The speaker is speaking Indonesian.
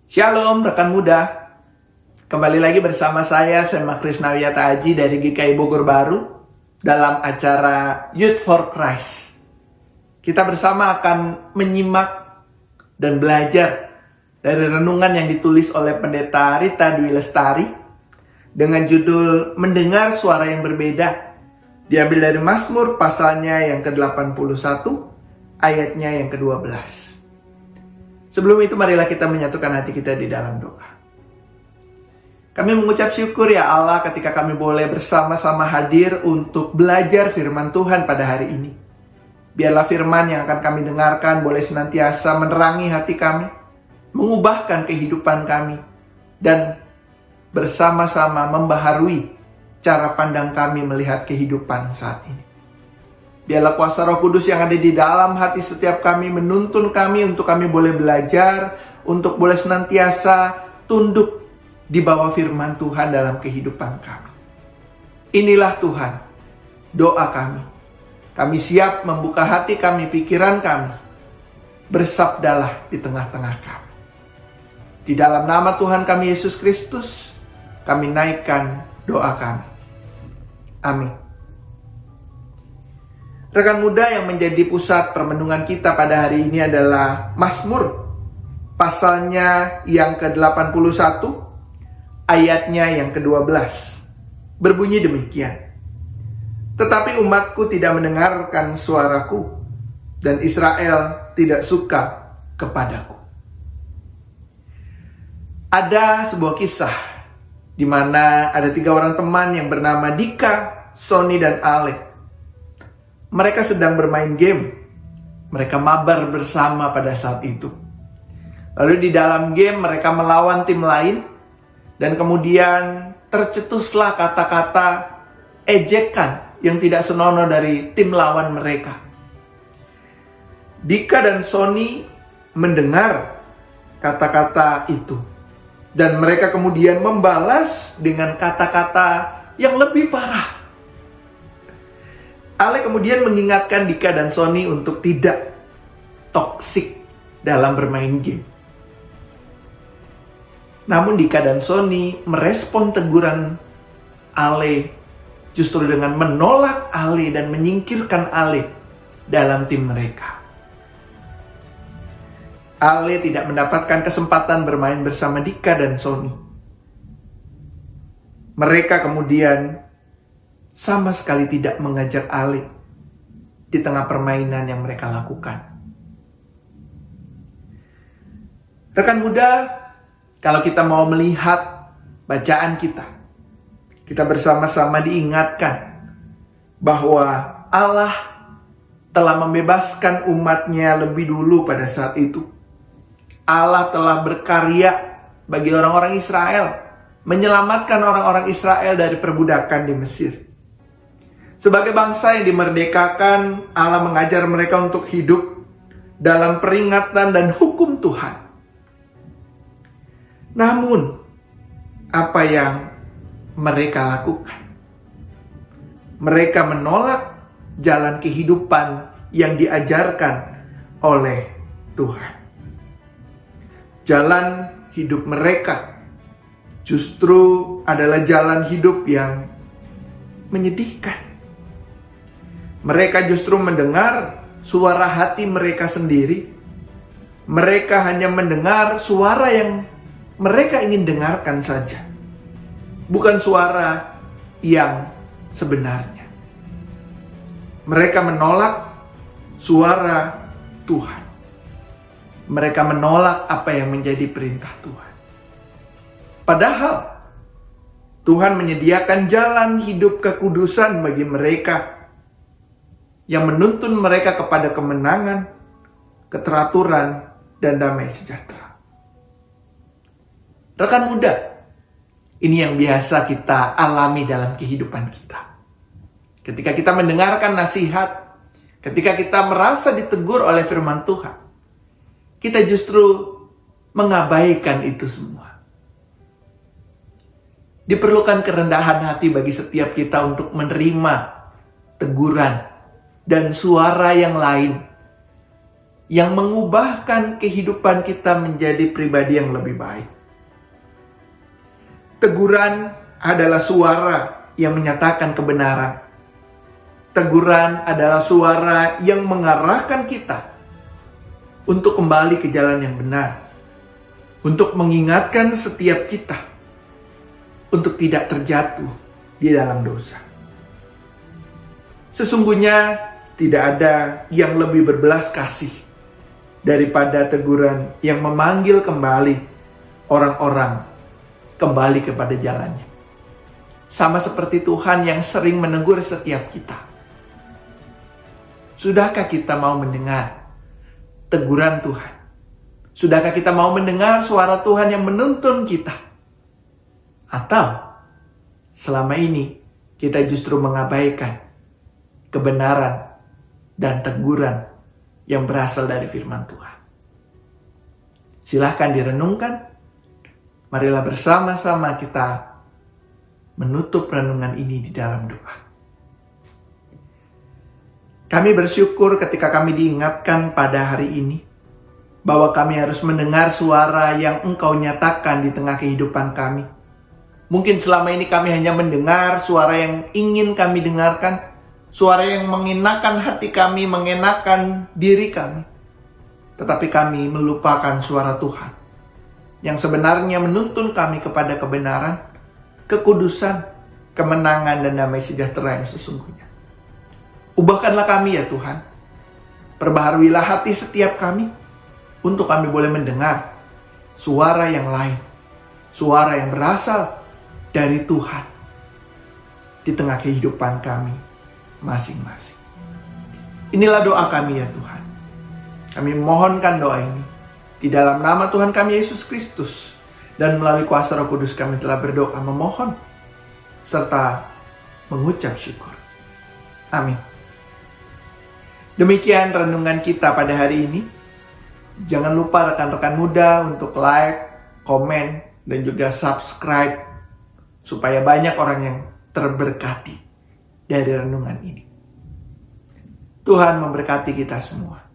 Shalom rekan muda, kembali lagi bersama saya Krisnawiyata Aji dari GKI Bogor Baru dalam acara Youth for Christ. Kita bersama akan menyimak dan belajar dari renungan yang ditulis oleh Pendeta Rita Dwi Lestari dengan judul Mendengar Suara yang Berbeda, diambil dari Mazmur pasalnya yang ke-81 ayatnya yang ke-12. Sebelum itu marilah kita menyatukan hati kita di dalam doa. Kami mengucap syukur ya Allah ketika kami boleh bersama-sama hadir untuk belajar firman Tuhan pada hari ini. Biarlah firman yang akan kami dengarkan boleh senantiasa menerangi hati kami, mengubahkan kehidupan kami, dan bersama-sama membaharui cara pandang kami melihat kehidupan saat ini. Biarlah kuasa Roh Kudus yang ada di dalam hati setiap kami menuntun kami untuk kami boleh belajar, untuk boleh senantiasa tunduk di bawah firman Tuhan dalam kehidupan kami. Inilah Tuhan, doa kami. Kami siap membuka hati kami, pikiran kami. Bersabdalah di tengah-tengah kami. Di dalam nama Tuhan kami Yesus Kristus, kami naikkan doa kami. Amin. Rekan muda, yang menjadi pusat permenungan kita pada hari ini adalah Mazmur pasalnya yang ke-81 ayatnya yang ke-12. Berbunyi demikian. Tetapi umatku tidak mendengarkan suaraku, dan Israel tidak suka kepadaku. Ada sebuah kisah di mana ada 3 orang teman yang bernama Dika, Sony, dan Ale. Mereka sedang bermain game. Mereka mabar bersama pada saat itu. Lalu di dalam game mereka melawan tim lain. Dan kemudian tercetuslah kata-kata ejekan yang tidak senonoh dari tim lawan mereka. Dika dan Sony mendengar kata-kata itu. Dan mereka kemudian membalas dengan kata-kata yang lebih parah. Ale kemudian mengingatkan Dika dan Sony untuk tidak toksik dalam bermain game. Namun Dika dan Sony merespon teguran Ale justru dengan menolak Ale dan menyingkirkan Ale dalam tim mereka. Ale tidak mendapatkan kesempatan bermain bersama Dika dan Sony. Mereka kemudian sama sekali tidak mengajak Ale di tengah permainan yang mereka lakukan. Rekan muda, kalau kita mau melihat bacaan kita bersama-sama diingatkan bahwa Allah telah membebaskan umatnya lebih dulu pada saat itu. Allah telah berkarya bagi orang-orang Israel, menyelamatkan orang-orang Israel dari perbudakan di Mesir. Sebagai bangsa yang dimerdekakan, Allah mengajar mereka untuk hidup dalam peringatan dan hukum Tuhan. Namun, apa yang mereka lakukan? Mereka menolak jalan kehidupan yang diajarkan oleh Tuhan. Jalan hidup mereka justru adalah jalan hidup yang menyedihkan. Mereka justru mendengar suara hati mereka sendiri. Mereka hanya mendengar suara yang mereka ingin dengarkan saja, bukan suara yang sebenarnya. Mereka menolak suara Tuhan. Mereka menolak apa yang menjadi perintah Tuhan. Padahal Tuhan menyediakan jalan hidup kekudusan bagi mereka yang menuntun mereka kepada kemenangan, keteraturan, dan damai sejahtera. Rekan muda, ini yang biasa kita alami dalam kehidupan kita. Ketika kita mendengarkan nasihat, ketika kita merasa ditegur oleh firman Tuhan, kita justru mengabaikan itu semua. Diperlukan kerendahan hati bagi setiap kita untuk menerima teguran dan suara yang lain yang mengubahkan kehidupan kita menjadi pribadi yang lebih baik. Teguran adalah suara yang menyatakan kebenaran. Teguran adalah suara yang mengarahkan kita untuk kembali ke jalan yang benar, untuk mengingatkan setiap kita untuk tidak terjatuh di dalam dosa. Sesungguhnya tidak ada yang lebih berbelas kasih daripada teguran yang memanggil kembali orang-orang kembali kepada jalannya. Sama seperti Tuhan yang sering menegur setiap kita. Sudahkah kita mau mendengar teguran Tuhan? Sudahkah kita mau mendengar suara Tuhan yang menuntun kita? Atau selama ini kita justru mengabaikan kebenaran dan teguran yang berasal dari firman Tuhan? Silahkan direnungkan. Marilah bersama-sama kita menutup renungan ini di dalam doa. Kami bersyukur ketika kami diingatkan pada hari ini bahwa kami harus mendengar suara yang Engkau nyatakan di tengah kehidupan kami. Mungkin selama ini kami hanya mendengar suara yang ingin kami dengarkan, suara yang mengenakan hati kami, mengenakan diri kami. Tetapi kami melupakan suara Tuhan yang sebenarnya menuntun kami kepada kebenaran, kekudusan, kemenangan, dan damai sejahtera yang sesungguhnya. Ubahkanlah kami ya Tuhan. Perbaharuilah hati setiap kami untuk kami boleh mendengar suara yang lain, suara yang berasal dari Tuhan di tengah kehidupan kami masing-masing. Inilah doa kami ya Tuhan. Kami mohonkan doa ini di dalam nama Tuhan kami Yesus Kristus, dan melalui kuasa Roh Kudus kami telah berdoa memohon serta mengucap syukur. Amin. Demikian renungan kita pada hari ini. Jangan lupa rekan-rekan muda untuk like, komen, dan juga subscribe supaya banyak orang yang terberkati dari renungan ini. Tuhan memberkati kita semua.